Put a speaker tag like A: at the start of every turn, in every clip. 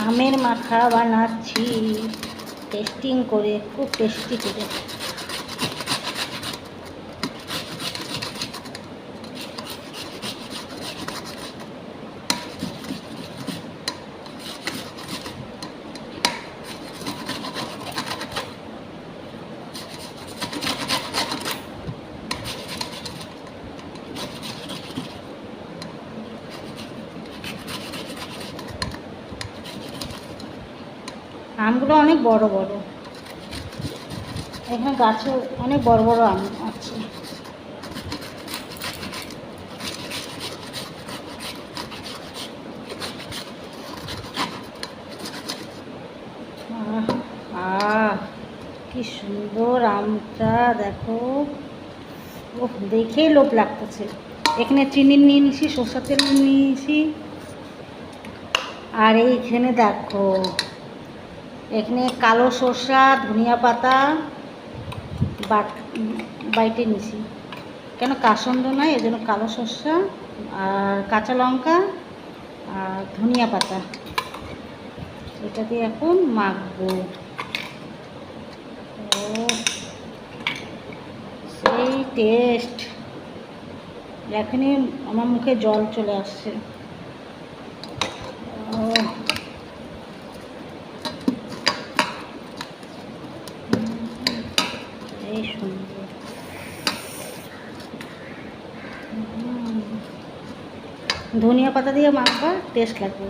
A: আমের মাখা বানাচ্ছি টেস্টিং করে, খুব টেস্টি করে। আমগুলো অনেক বড় বড়, এখানে গাছে অনেক বড় বড় আম আছে। কি সুন্দর আমটা দেখো, ও দেখেই লোভ লাগতেছে। এখানে চিনি নিয়ে নিয়েছি, সরষের তেল নিয়ে নিয়েছি, আর এইখানে দেখো এখানে কালো সরষা, ধনিয়া পাতা বাইটে নিছি, কেন কাসন্দ নয় এই জন্য কালো সরষা আর কাঁচা লঙ্কা আর ধনিয়া পাতা, এটা দিয়ে এখন মাখবো। ও সেই টেস্ট, এখনই আমার মুখে জল চলে আসছে। এই সুন্দর ধনিয়া পাতা দিয়ে মাখবা, টেস্ট লাগবে।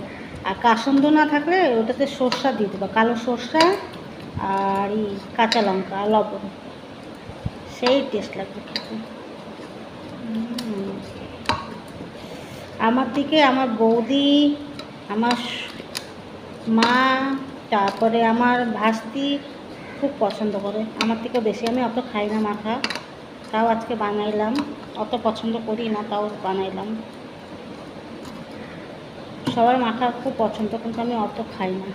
A: আর কাসন্দ না থাকলে ওটাতে সরষা দিয়ে দেবা, কালো সরষা আর কাঁচা লঙ্কা লবণ, সেই টেস্ট লাগবে খেতে। আমার দিকে আমার বৌদি, আমার মা, তারপরে আমার ভাস্তি খুব পছন্দ করে, আমার থেকে বেশি। আমি অত খাই না মাখা, তাও আজকে বানাইলাম। অত পছন্দ করি না, তাও বানাইলাম। সবার মাখা খুব পছন্দ, কিন্তু আমি অত খাই না।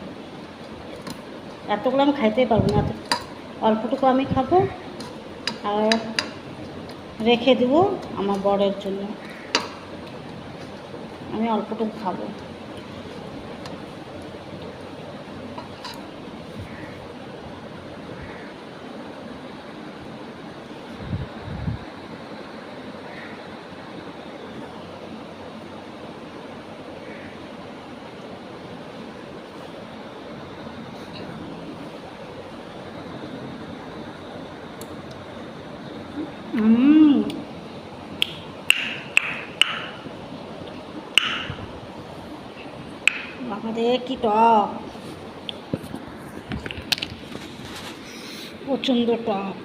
A: এতগুলো আমি খাইতেই পারবো না, এত অল্পটুকু আমি খাবো আর রেখে দেবো আমার বরের জন্য। আমি অল্পটুকু খাবো। আমাদের কি টক, প্রচণ্ড টক।